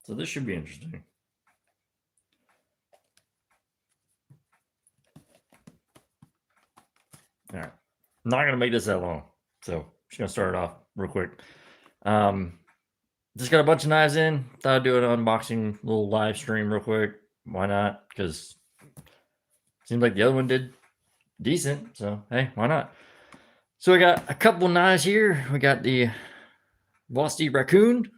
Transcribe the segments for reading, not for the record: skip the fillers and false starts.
So this should be interesting. All right. I'm not going to make this that long. So I'm just going to start it off real quick. Just got a bunch of knives in. Thought I'd do an unboxing little live stream real quick. Why not? Because seems like the other one did decent. So, hey, why not? So we got a couple knives here. We got the Vosteed Raccoon.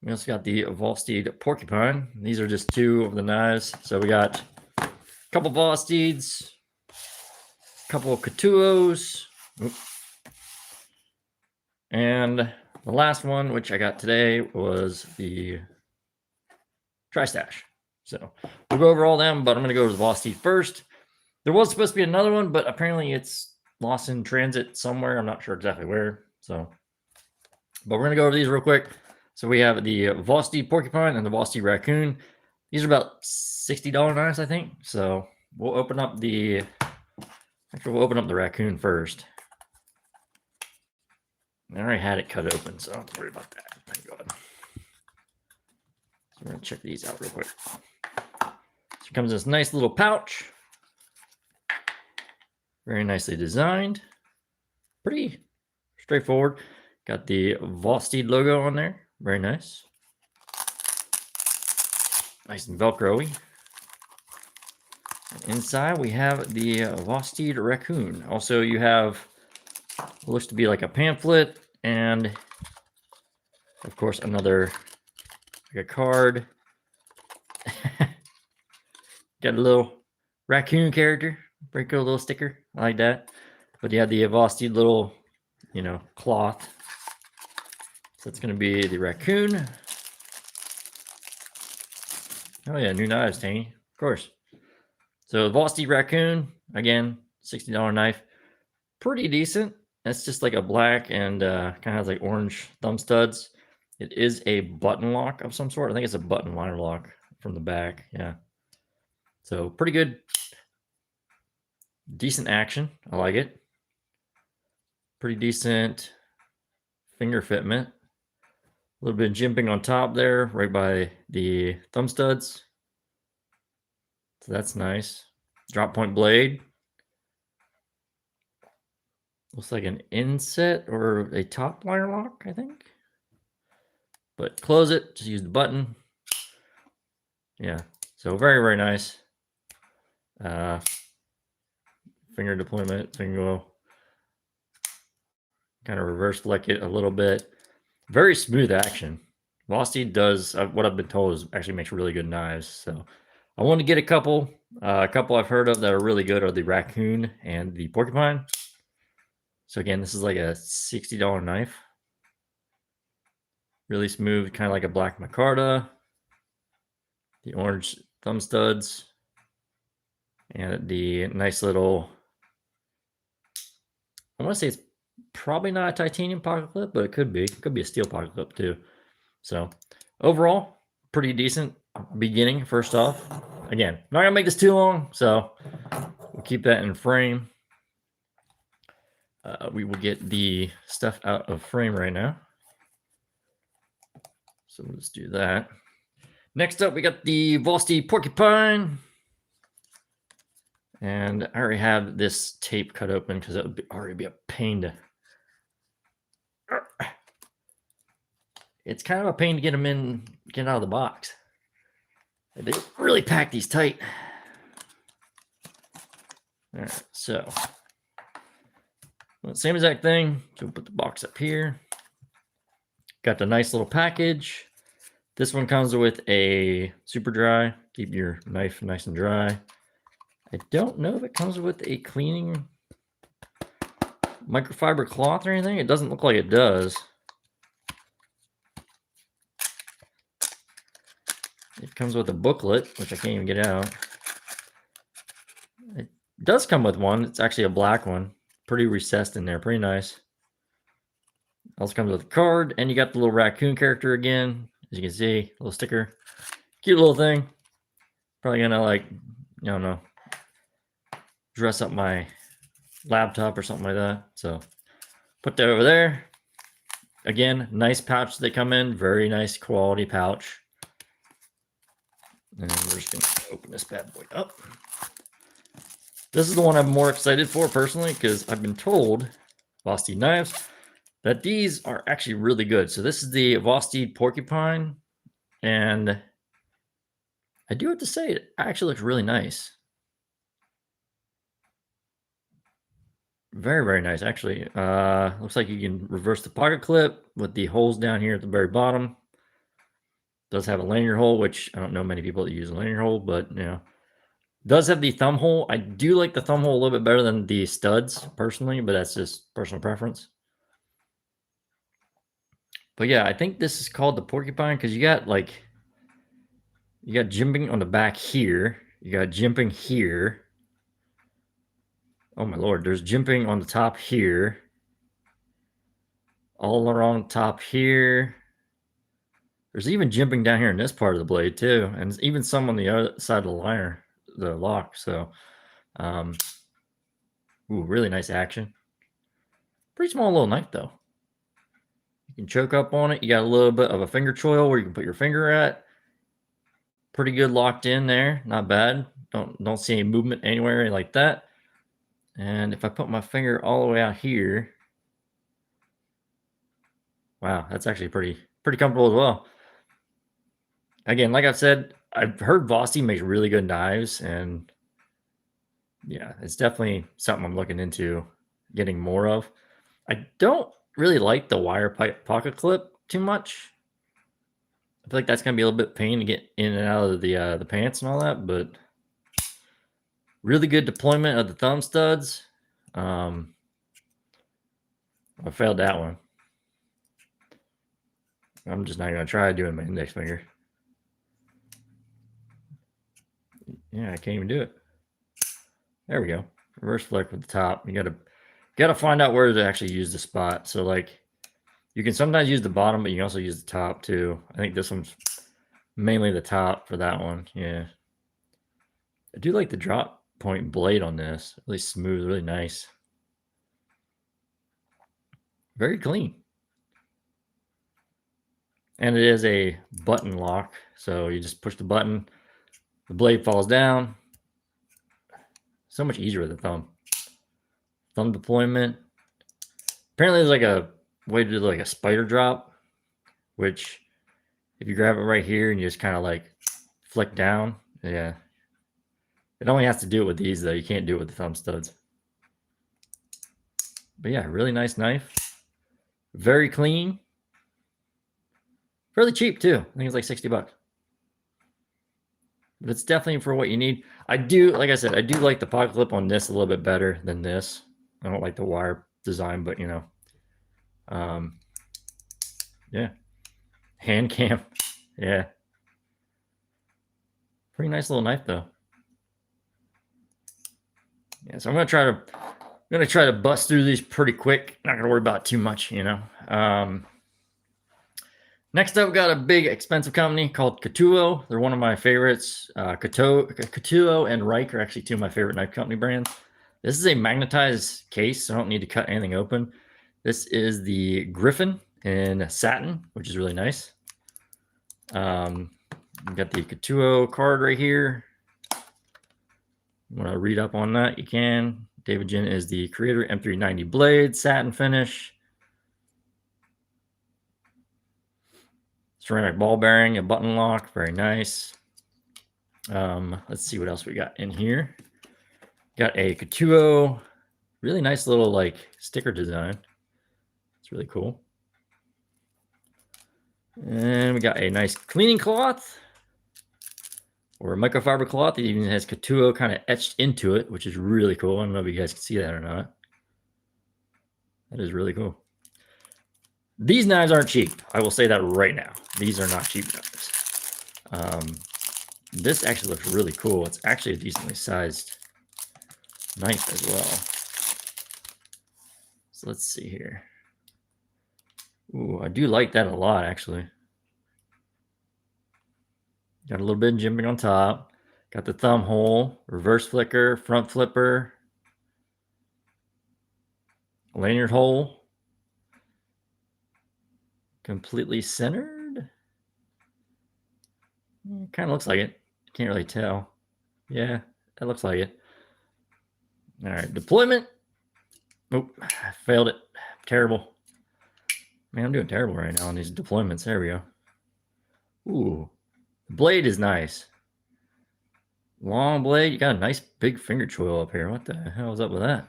We also got the Vosteed Porcupine. These are just two of the knives. So we got a couple Vosteeds, a couple of Ketuos, and the last one, which I got today, was the Tri-Stash. So we'll go over all them, but I'm going to go over the Vosteed first. There was supposed to be another one, but apparently it's lost in transit somewhere. I'm not sure exactly where. So, but we're going to go over these real quick. So we have the Vosteed Porcupine and the Vosteed Raccoon. These are about $60 knives, I think. So we'll open up the, actually we'll open up the Raccoon first. I already had it cut open, so don't worry about that. Thank God. So we're going to check these out real quick. So it comes in this nice little pouch. Very nicely designed. Pretty straightforward. Got the Vosteed logo on there. Very nice. Nice and Velcro-y. Inside we have the Vosteed Raccoon. Also you have what looks to be like a pamphlet and of course another like a card. Got a little raccoon character. Pretty cool little sticker. I like that. But you have the Vosteed little, you know, cloth. So it's going to be the Raccoon. Oh yeah, new knives, Tangy. Of course. So the Vosteed Raccoon, again, $60 knife. Pretty decent. That's just like a black and kind of has like orange thumb studs. It is a button lock of some sort. I think it's a button liner lock from the back. Yeah. So pretty good. Decent action. I like it. Pretty decent finger fitment. A little bit of jimping on top there, right by the thumb studs. So that's nice. Drop point blade. Looks like an inset or a top liner lock, I think. But close it, just use the button. Yeah, so very, very nice. Finger deployment, finger kind of reverse fleck it a little bit. Very smooth action. Vosteed does what I've been told is actually makes really good knives. So I want to get a couple. A couple I've heard of that are really good are the Raccoon and the Porcupine. So again, this is like a $60 knife. Really smooth, kind of like a black micarta. The orange thumb studs. And the nice little, I want to say it's probably not a titanium pocket clip, but it could be. It could be a steel pocket clip too. So overall, pretty decent beginning first off. Again, not going to make this too long, so we'll keep that in frame. We will get the stuff out of frame right now. So let's do that. Next up, we got the Vosteed Porcupine. And I already have this tape cut open because it would already be a pain to... It's kind of a pain to get them in, get out of the box. They really pack these tight. All right, so same exact thing. So we'll put the box up here. Got the nice little package. This one comes with a super dry. Keep your knife nice and dry. I don't know if it comes with a cleaning microfiber cloth or anything. It doesn't look like it does. It comes with a booklet, which I can't even get out. It does come with one. It's actually a black one. Pretty recessed in there. Pretty nice. Also comes with a card, and you got the little raccoon character again. As you can see, little sticker. Cute little thing. Probably gonna, like, I don't know, dress up my laptop or something like that. So put that over there. Again, nice pouch they come in. Very nice quality pouch. And we're just going to open this bad boy up. This is the one I'm more excited for personally because I've been told, Vosteed knives, that these are actually really good. So this is the Vosteed Porcupine. And I do have to say, it actually looks really nice. Very, very nice, actually. Looks like you can reverse the pocket clip with the holes down here at the very bottom. Does have a lanyard hole, which I don't know many people that use a lanyard hole, but you know, does have the thumb hole. I do like the thumb hole a little bit better than the studs personally, but that's just personal preference. But yeah, I think this is called the Porcupine because you got jimping on the back here. You got jimping here. Oh my lord, there's jimping on the top here. All around top here. There's even jimping down here in this part of the blade too, and even some on the other side of the liner, the lock. So, ooh, really nice action. Pretty small little knife though. You can choke up on it. You got a little bit of a finger choil where you can put your finger at. Pretty good locked in there, not bad. Don't see any movement anywhere like that. And if I put my finger all the way out here, wow, that's actually pretty comfortable as well. Again, like I've said, I've heard Vosteed makes really good knives, and yeah, it's definitely something I'm looking into getting more of. I don't really like the wire pocket clip too much. I feel like that's gonna be a little bit pain to get in and out of the pants and all that, but really good deployment of the thumb studs. I failed that one. I'm just not gonna try doing my index finger. Yeah, I can't even do it. There we go. Reverse flick with the top. You gotta find out where to actually use the spot. So like, you can sometimes use the bottom, but you can also use the top too. I think this one's mainly the top for that one. Yeah. I do like the drop point blade on this. Really smooth, really nice. Very clean. And it is a button lock. So you just push the button, the blade falls down. So much easier with the thumb. Thumb deployment. Apparently there's like a way to do like a spider drop, which if you grab it right here and you just kind of like flick down, yeah. It only has to do it with these though. You can't do it with the thumb studs. But yeah, really nice knife. Very clean. Fairly cheap too. I think it's like 60 bucks. But it's definitely for what you need. I do, like I said, I do like the pocket clip on this a little bit better than this. I don't like the wire design, but you know. Yeah. Hand cam. Yeah. Pretty nice little knife though. Yeah, so I'm gonna try to bust through these pretty quick. Not gonna worry about too much, you know. Next up, we got a big expensive company called Ketuo. They're one of my favorites. Ketuo and Reich are actually two of my favorite knife company brands. This is a magnetized case, so I don't need to cut anything open. This is the Griffin in satin, which is really nice. We've got the Ketuo card right here. You want to read up on that, you can. David Jin is the creator. M390 blade, satin finish. Ceramic ball bearing, a button lock, very nice. Let's see what else we got in here. Got a Ketuo, really nice little like sticker design. It's really cool. And we got a nice cleaning cloth, or a microfiber cloth. It even has Ketuo kind of etched into it, which is really cool. I don't know if you guys can see that or not. That is really cool. These knives aren't cheap. I will say that right now. These are not cheap knives. This actually looks really cool. It's actually a decently sized knife as well. So let's see here. Ooh, I do like that a lot, actually. Got a little bit of jimping on top. Got the thumb hole, reverse flicker, front flipper, lanyard hole. completely centered. Kind of looks like it. Can't really tell. Yeah, that looks like it. All right, deployment. Oh, I failed it. Terrible. Man, I'm doing terrible right now on these deployments. There we go. Ooh, the blade is nice. Long blade. You got a nice big finger choil up here. What the hell is up with that?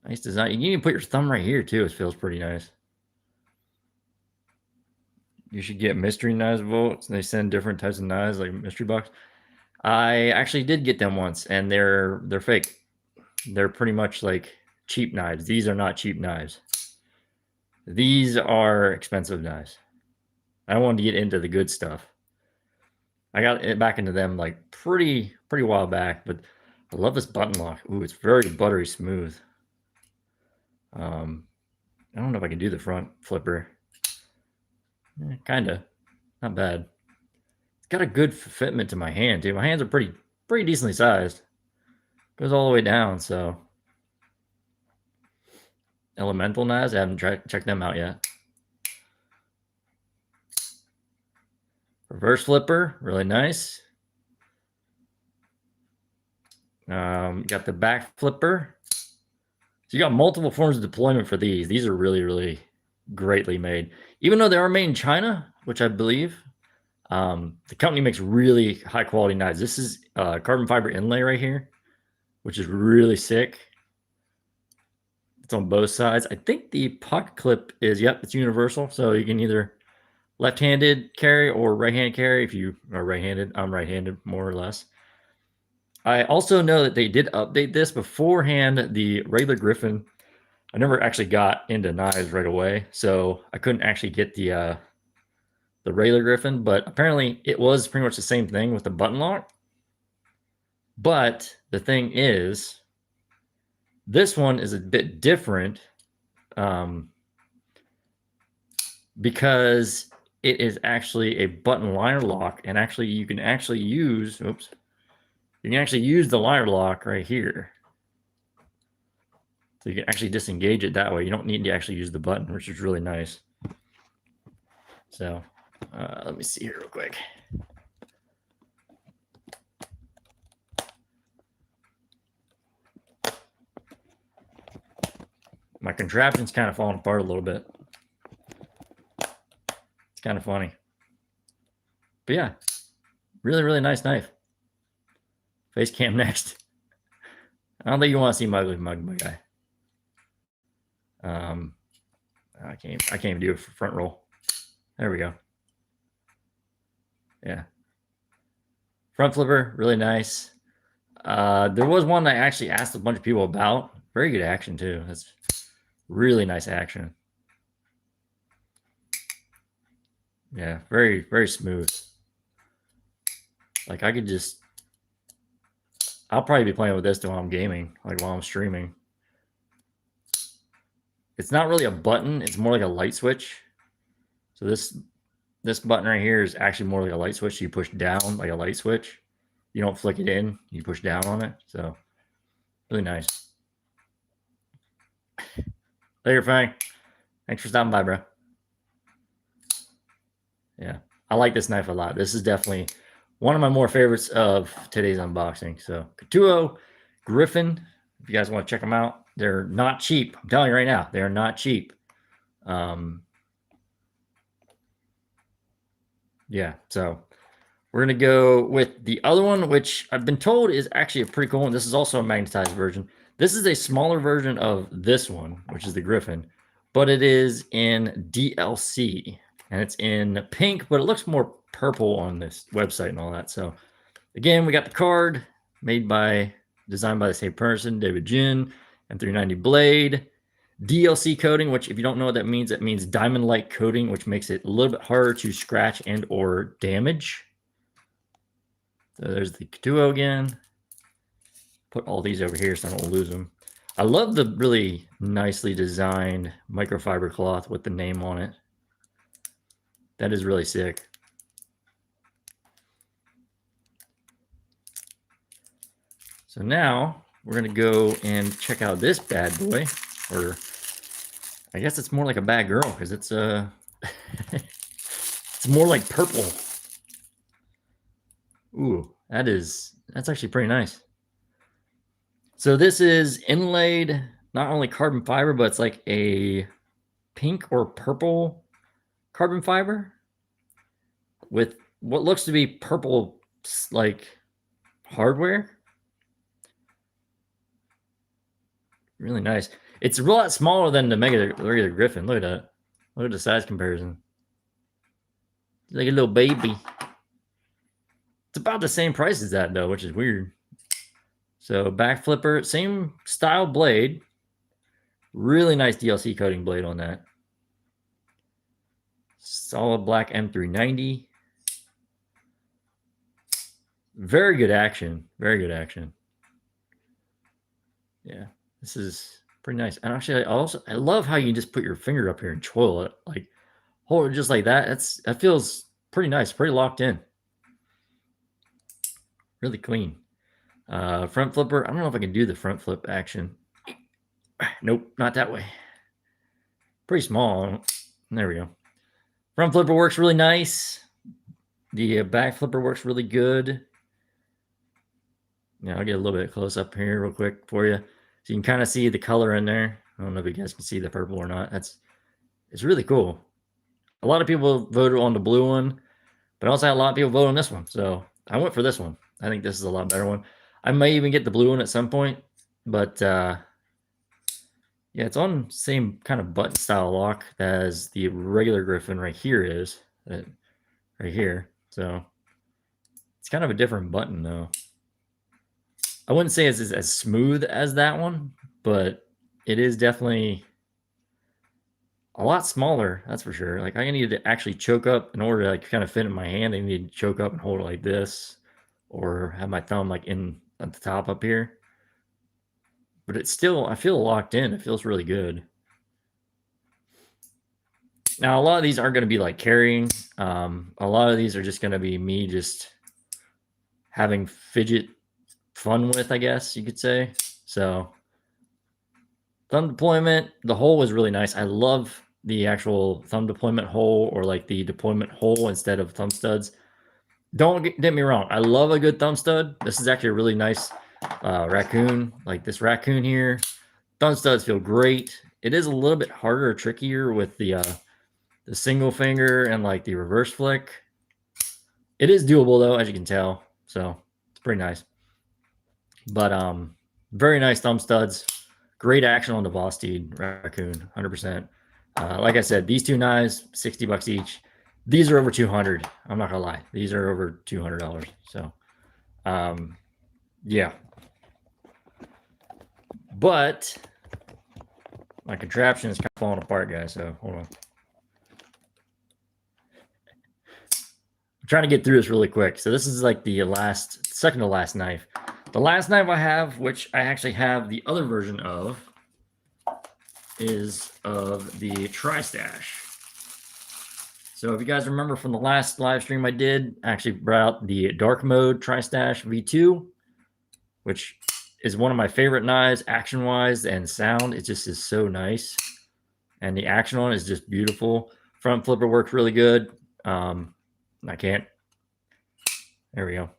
Nice design. You can even put your thumb right here too. It feels pretty nice. You should get mystery knives bolts. They send different types of knives, like mystery box. I actually did get them once, and they're fake. They're pretty much like cheap knives. These are not cheap knives. These are expensive knives. I wanted to get into the good stuff. I got it back into them like pretty while back, but I love this button lock. Ooh, it's very buttery smooth. I don't know if I can do the front flipper. Kinda, not bad. It's got a good fitment to my hand too. My hands are pretty decently sized. Goes all the way down, so. Elemental knives, I haven't checked them out yet. Reverse flipper, really nice. Got the back flipper. So you got multiple forms of deployment for these. These are really greatly made. Even though they are made in China, which I believe, the company makes really high quality knives. This is carbon fiber inlay right here, which is really sick. It's on both sides. I think the pocket clip is, yep, it's universal. So you can either left-handed carry or right-handed carry. If you are right-handed, I'm right-handed more or less. I also know that they did update this beforehand. The regular Griffin, I never actually got into knives right away, so I couldn't actually get the regular Griffin, but apparently it was pretty much the same thing with the button lock. But the thing is, this one is a bit different because it is actually a button liner lock, and actually you can actually use, oops, you can actually use the liner lock right here. So you can actually disengage it that way. You don't need to actually use the button, which is really nice. So let me see here real quick. My contraption's kind of falling apart a little bit. It's kind of funny. But yeah, really nice knife. Face cam next. I don't think you want to see my ugly mug, my guy. I can't even do a front roll. There we go. Yeah. Front flipper, really nice. There was one I actually asked a bunch of people about. Very good action too. That's really nice action. Yeah, very smooth. Like I could just, I'll probably be playing with this while I'm gaming, like while I'm streaming. It's not really a button, it's more like a light switch. So this button right here is actually more like a light switch. You push down like a light switch. You don't flick it in, you push down on it. So really nice. Later, Fang. Thanks for stopping by, bro. Yeah, I like this knife a lot. This is definitely one of my more favorites of today's unboxing. So Ketuo Griffin, if you guys want to check them out, they're not cheap. I'm telling you right now, they're not cheap. Yeah, so we're going to go with the other one, which I've been told is actually a pretty cool one. This is also a magnetized version. This is a smaller version of this one, which is the Griffin, but it is in DLC, and it's in pink, but it looks more purple on this website and all that. So again, we got the card designed by the same person, David Jin, and 390 blade. DLC coating, which if you don't know what that means, it means diamond light coating, which makes it a little bit harder to scratch and or damage. So there's the Ketuo again. Put all these over here so I don't lose them. I love the really nicely designed microfiber cloth with the name on it. That is really sick. So now we're going to go and check out this bad boy, or I guess it's more like a bad girl because it's it's more like purple. Ooh, that's actually pretty nice. So this is inlaid, not only carbon fiber, but it's like a pink or purple carbon fiber with what looks to be purple like hardware. Really nice. It's a lot smaller than the regular Griffin. Look at that. Look at the size comparison. It's like a little baby. It's about the same price as that though, which is weird. So back flipper, same style blade. Really nice DLC coating blade on that. Solid black M390. Very good action. Very good action. Yeah, this is pretty nice. And actually, I love how you can just put your finger up here and twirl it, like hold it just like that. That feels pretty nice, pretty locked in. Really clean. Front flipper. I don't know if I can do the front flip action. Nope, not that way. Pretty small. There we go. Front flipper works really nice. The back flipper works really good. Yeah, I'll get a little bit close up here real quick for you. So you can kind of see the color in there. I don't know if you guys can see the purple or not. It's really cool. A lot of people voted on the blue one, but also had a lot of people vote on this one. So I went for this one. I think this is a lot better one. I may even get the blue one at some point, but yeah, it's on same kind of button style lock as the regular Griffin right here is, right here. So it's kind of a different button though. I wouldn't say it's as smooth as that one, but it is definitely a lot smaller. That's for sure. Like I need to actually choke up in order to like kind of fit in my hand. I need to choke up and hold it like this, or have my thumb like in at the top up here. But it's still, I feel locked in. It feels really good. Now a lot of these aren't going to be like carrying. A lot of these are just going to be me just having fidget fun with, I guess you could say. So thumb deployment, the hole was really nice. I love the actual thumb deployment hole, or like the deployment hole instead of thumb studs. Don't get me wrong. I love a good thumb stud. This is actually a really nice raccoon, like this raccoon here. Thumb studs feel great. It is a little bit harder or trickier with the single finger and like the reverse flick. It is doable though, as you can tell. So it's pretty nice. But very nice thumb studs. Great action on the Vosteed raccoon, 100%. Like I said, these two knives, $60 each. These are over 200. I'm not gonna lie, these are over $200. So, yeah. But my contraption is kind of falling apart, guys. So hold on. I'm trying to get through this really quick. So this is like the second to last knife. The last knife I have, which I actually have the other version of, is of the Tri-Stash. So if you guys remember from the last live stream I did, I actually brought out the Dark Mode Tri-Stash V2, which is one of my favorite knives action-wise, and sound. It just is so nice. And the action on it is just beautiful. Front flipper works really good. I can't. There we go.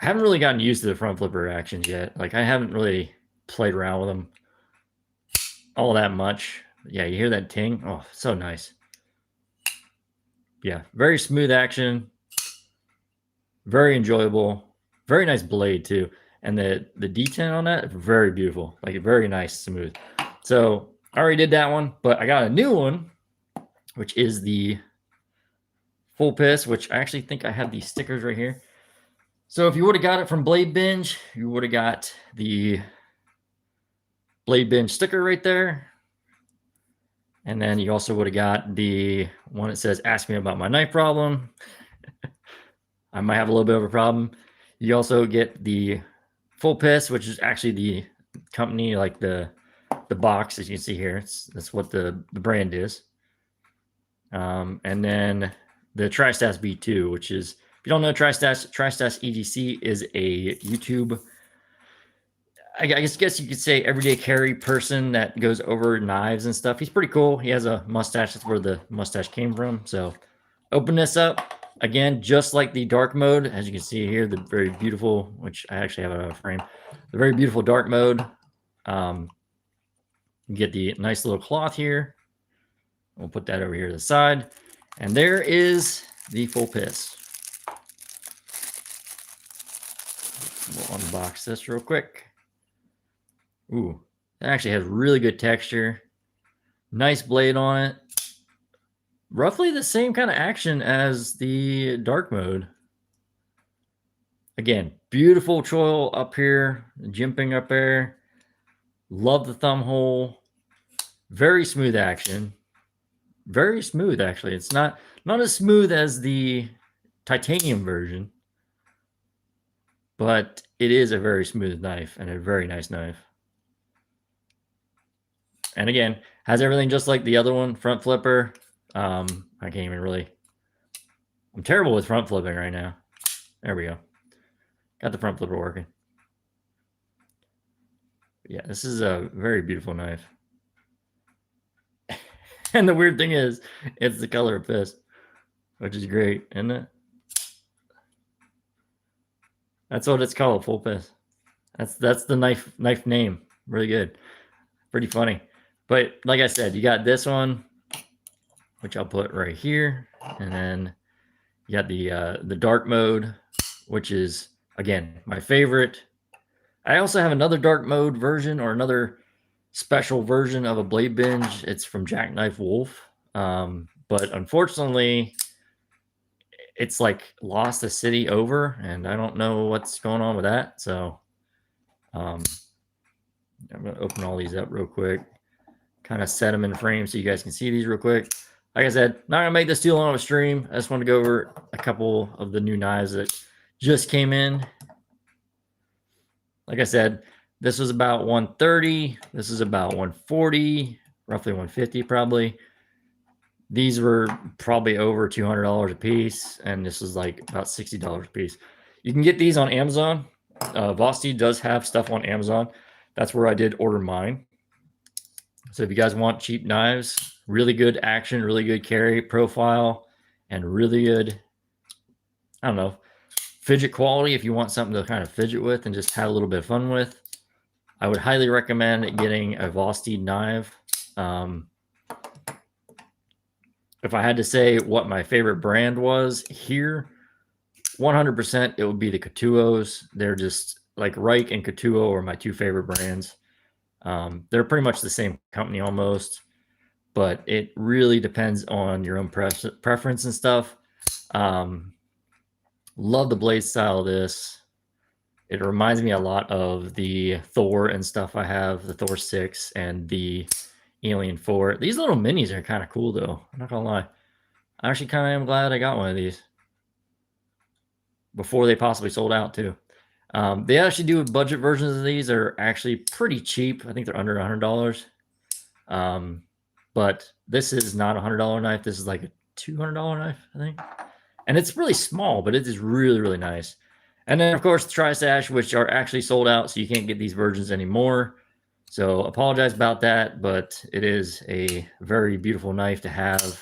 I haven't really gotten used to the front flipper actions yet. Like I haven't really played around with them all that much. Yeah, you hear that ting? Oh, so nice. Yeah, very smooth action. Very enjoyable. Very nice blade too. And the detent on that, very beautiful. Like very nice, smooth. So I already did that one, but I got a new one, which is the full piss, which I actually think I have these stickers right here. So if you would have got it from Bladebinge, you would have got the Bladebinge sticker right there. And then you also would have got the one that says, ask me about my knife problem. I might have a little bit of a problem. You also get the full piss, which is actually the company, like the box, as you can see here. That's what the brand is. And then the Tri-Stash B2, which is, if you don't know Tri-Stash EGC is a YouTube I guess you could say everyday carry person that goes over knives and stuff. He's pretty cool. He has a mustache. That's where the mustache came from. So open this up. Again, just like the dark mode, as you can see here, the very beautiful, which I actually have it on a frame, the very beautiful dark mode. You get the nice little cloth here. We'll put that over here to the side. And there is the full piss. We'll unbox this real quick. Ooh, it actually has really good texture. Nice blade on it. Roughly the same kind of action as the dark mode. Again, beautiful choil up here, jimping up there. Love the thumb hole. Very smooth action. Very smooth, actually. It's not as smooth as the titanium version, but it is a very smooth knife and a very nice knife. And again, has everything just like the other one, front flipper. I can't even really. I'm terrible with front flipping right now. There we go. Got the front flipper working. Yeah, this is a very beautiful knife. And the weird thing is, it's the color of piss, which is great, isn't it? That's what it's called, full piss. That's the knife name. Really good. Pretty funny. But like I said, you got this one, which I'll put right here, and then you got the dark mode, which is again my favorite. I also have another dark mode version, or another special version of a Bladebinge. It's from Jackknife Wolf, but unfortunately, it's like lost a city over, and I don't know what's going on with that. So, I'm gonna open all these up real quick, kind of set them in frame so you guys can see these real quick. Like I said, not gonna make this too long of a stream. I just want to go over a couple of the new knives that just came in. Like I said, this was about 130. This is about 140, roughly 150 probably. These were probably over $200 a piece, and this is like about $60 a piece. You can get these on Amazon. Vosteed does have stuff on Amazon. That's where I did order mine. So if you guys want cheap knives, really good action, really good carry profile, and really good, I don't know, fidget quality if you want something to kind of fidget with and just have a little bit of fun with, I would highly recommend getting a Vosteed knife. If I had to say what my favorite brand was here, 100% it would be the Ketuos. They're just like Reich and Ketuo are my two favorite brands. They're pretty much the same company almost, but it really depends on your own preference and stuff. Love the blade style of this. It reminds me a lot of the Thor and stuff I have, the Thor 6 and the Alien 4. These little minis are kind of cool, though. I'm not going to lie. I actually kind of am glad I got one of these before they possibly sold out, too. They actually do budget versions of these. They're actually pretty cheap. I think they're under $100. But this is not a $100 knife. This is like a $200 knife, I think. And it's really small, but it is really, really nice. And then, of course, the Tri-Stash, which are actually sold out, so you can't get these versions anymore. So apologize about that, but it is a very beautiful knife to have.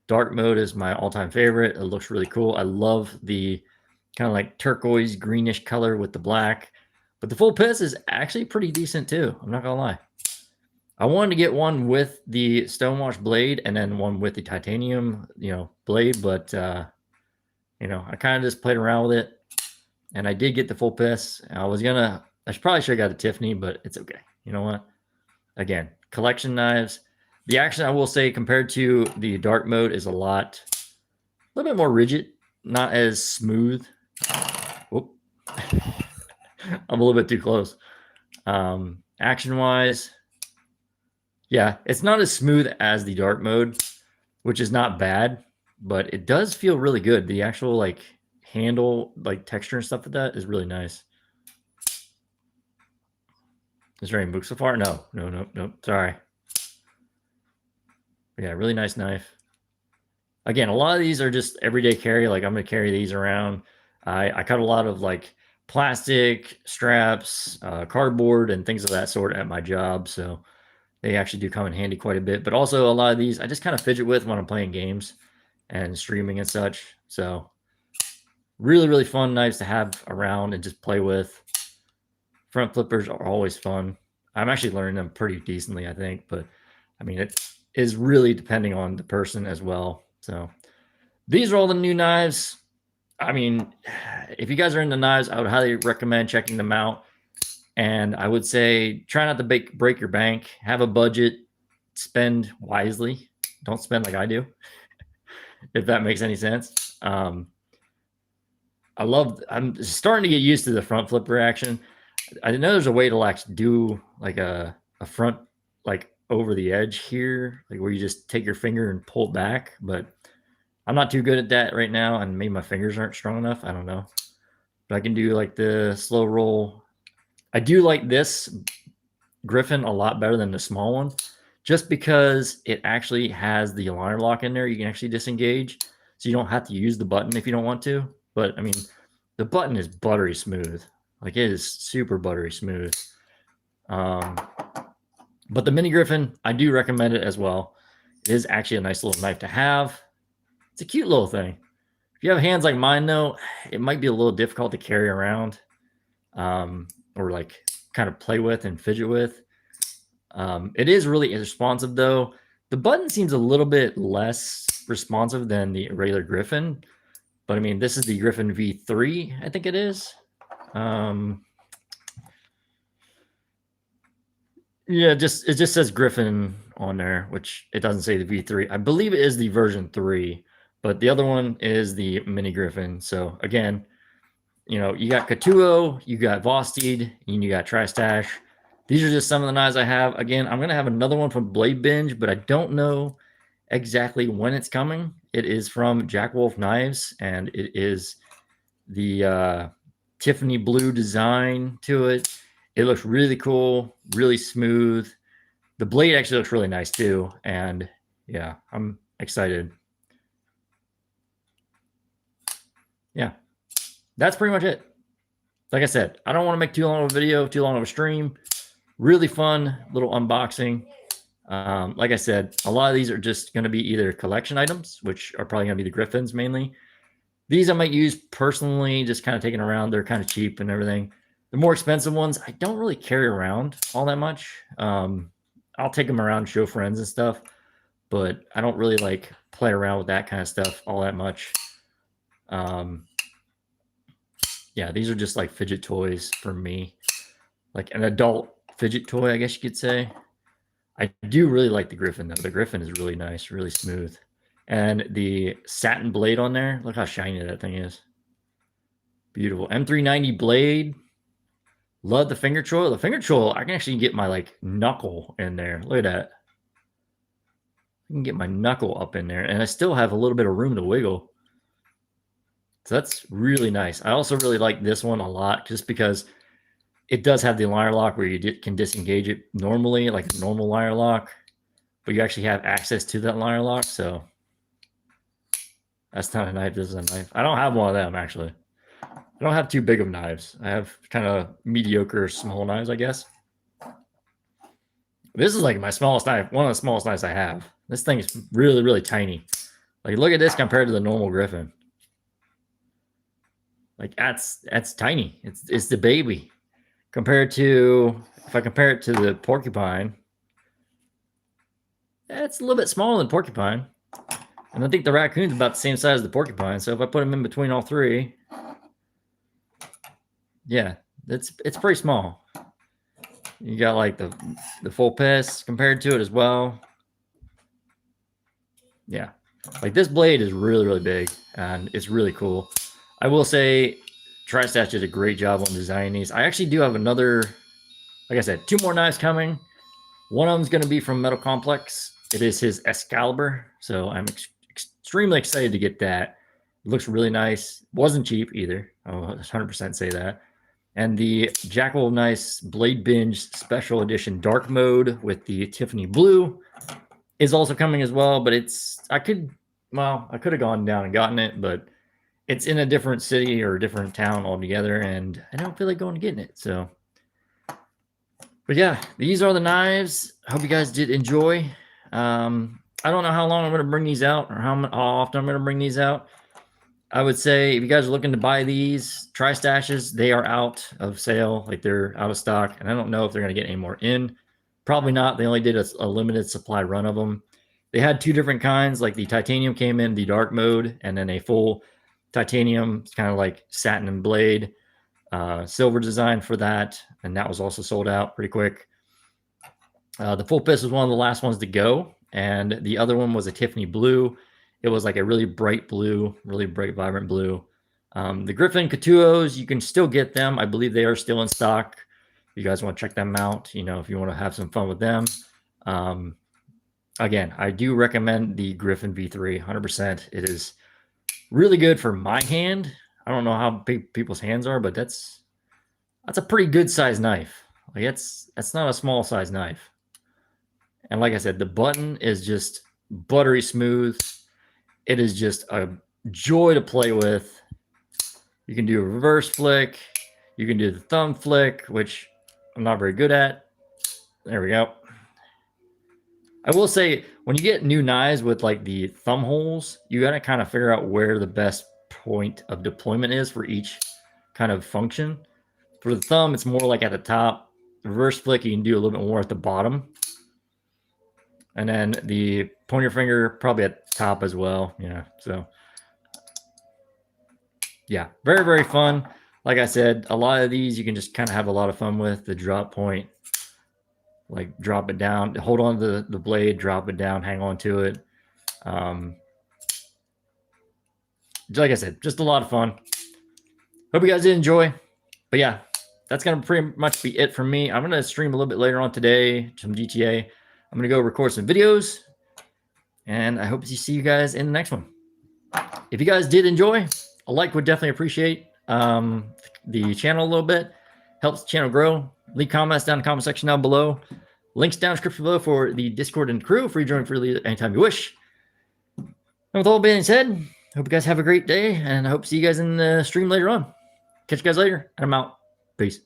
Dark mode is my all-time favorite. It looks really cool. I love the kind of like turquoise greenish color with the black. But the full piss is actually pretty decent too. I'm not going to lie. I wanted to get one with the stonewash blade and then one with the titanium, blade, but I kind of just played around with it. And I did get the full piss. I probably should have got a Tiffany, but it's okay. You know what? Again, collection knives. The action, I will say, compared to the dark mode, is a little bit more rigid, not as smooth. Whoop. I'm a little bit too close. Action-wise, yeah, it's not as smooth as the dark mode, which is not bad, but it does feel really good. The actual handle, texture and stuff like that is really nice. Is there any books so far? No. Sorry. Yeah, really nice knife. Again, a lot of these are just everyday carry. I'm going to carry these around. I cut a lot of plastic straps, cardboard, and things of that sort at my job. So they actually do come in handy quite a bit. But also a lot of these I just kind of fidget with when I'm playing games and streaming and such. So really, really fun knives to have around and just play with. Front flippers are always fun. I'm actually learning them pretty decently, I think. But I mean, it is really depending on the person as well. So these are all the new knives. I mean, if you guys are into knives, I would highly recommend checking them out. And I would say try not to break your bank. Have a budget. Spend wisely. Don't spend like I do, if that makes any sense. I'm starting to get used to the front flipper action. I know there's a way to like do like a front like over the edge here, like where you just take your finger and pull it back. But I'm not too good at that right now, and maybe my fingers aren't strong enough. I don't know. But I can do like the slow roll. I do like this Griffin a lot better than the small one, just because it actually has the alarm lock in there. You can actually disengage, so you don't have to use the button if you don't want to. But I mean, the button is buttery smooth. Like it is super buttery smooth. But the Mini Griffin, I do recommend it as well. It is actually a nice little knife to have. It's a cute little thing. If you have hands like mine, though, it might be a little difficult to carry around or like kind of play with and fidget with. It is really responsive, though. The button seems a little bit less responsive than the regular Griffin. But I mean, this is the Griffin V3, I think it is. Yeah, it just says Griffin on there, which it doesn't say the V3. I believe it is the version 3, but the other one is the Mini Griffin. So again, you know, you got Ketuo, you got Vosteed, and you got Tri-Stash. These are just some of the knives I have. Again, I'm going to have another one from Bladebinge, but I don't know exactly when it's coming. It is from Jack Wolf Knives, and it is the Tiffany blue design to it. It looks really cool, really smooth. The blade actually looks really nice too. And yeah, I'm excited. Yeah, that's pretty much it. Like I said, I don't want to make too long of a video, too long of a stream. Really fun little unboxing. Like I said, a lot of these are just going to be either collection items, which are probably going to be the Griffins mainly. These I might use personally, just kind of taking around. They're kind of cheap and everything. The more expensive ones, I don't really carry around all that much. I'll take them around, show friends and stuff, but I don't really like play around with that kind of stuff all that much. Yeah, these are just like fidget toys for me, like an adult fidget toy, I guess you could say. I do really like the Griffin though. The Griffin is really nice, really smooth. And the satin blade on there, look how shiny that thing is. Beautiful. M390 blade. Love the finger choil. The finger choil, I can actually get my like knuckle in there. Look at that. I can get my knuckle up in there, and I still have a little bit of room to wiggle. So that's really nice. I also really like this one a lot, just because it does have the liner lock where you can disengage it normally, like a normal liner lock, but you actually have access to that liner lock. So that's not a knife. This is a knife. I don't have one of them, actually. I don't have too big of knives. I have kind of mediocre small knives, I guess. This is like my smallest knife, one of the smallest knives I have. This thing is really, really tiny. Like, look at this compared to the normal Griffin. Like, that's tiny. It's the baby. Compared to, if I compare it to the Porcupine, it's a little bit smaller than Porcupine. And I think the Raccoon's about the same size as the Porcupine. So if I put them in between all three, yeah, it's pretty small. You got like the full piss compared to it as well. Yeah, like this blade is really, really big, and it's really cool. I will say Tri-Stash did a great job on designing these. I actually do have another, like I said, 2 more knives coming. One of them is going to be from Metal Complex. It is his Excalibur, so I'm extremely excited to get that. It looks really nice. Wasn't cheap either. I'll 100% say that. And the Jack Wolf Knives Bladebinge Special Edition Dark Mode with the Tiffany Blue is also coming as well. But I could have gone down and gotten it, but it's in a different city or a different town altogether, and I don't feel like going to getting it. So, but yeah, these are the knives. I hope you guys did enjoy. I don't know how long I'm going to bring these out or how often I'm going to bring these out. I would say if you guys are looking to buy these Tri-Stashes, they are out of sale. Like they're out of stock. And I don't know if they're going to get any more in. Probably not. They only did a limited supply run of them. They had two different kinds. Like the titanium came in the dark mode, and then a full titanium, kind of like satin and blade, silver design for that. And that was also sold out pretty quick. The full pist was one of the last ones to go. And the other one was a Tiffany blue. It was like a really bright blue, really bright, vibrant blue. The Griffin Ketuos, you can still get them. I believe they are still in stock. If you guys want to check them out, you know, if you want to have some fun with them. Again, I do recommend the Griffin V3, 100%. It is really good for my hand. I don't know how big people's hands are, but that's a pretty good size knife. Like that's not a small size knife. And like I said, the button is just buttery smooth. It is just a joy to play with. You can do a reverse flick. You can do the thumb flick, which I'm not very good at. There we go. I will say, when you get new knives with like the thumb holes, you got to kind of figure out where the best point of deployment is for each kind of function. For the thumb, it's more like at the top. The reverse flick, you can do a little bit more at the bottom. And then the pointer finger, probably at the top as well. Yeah, so yeah, very, very fun. Like I said, a lot of these you can just kind of have a lot of fun with. The drop point, like drop it down, hold on to the blade, drop it down, hang on to it. Like I said, just a lot of fun. Hope you guys did enjoy. But yeah, that's going to pretty much be it from me. I'm going to stream a little bit later on today, some GTA. I'm going to go record some videos, and I hope to see you guys in the next one. If you guys did enjoy, a like would definitely appreciate the channel a little bit. Helps the channel grow. Leave comments down in the comment section down below. Links down in the description below for the Discord and crew for you to join freely anytime you wish. And with all being said, hope you guys have a great day, and I hope to see you guys in the stream later on. Catch you guys later, and I'm out. Peace.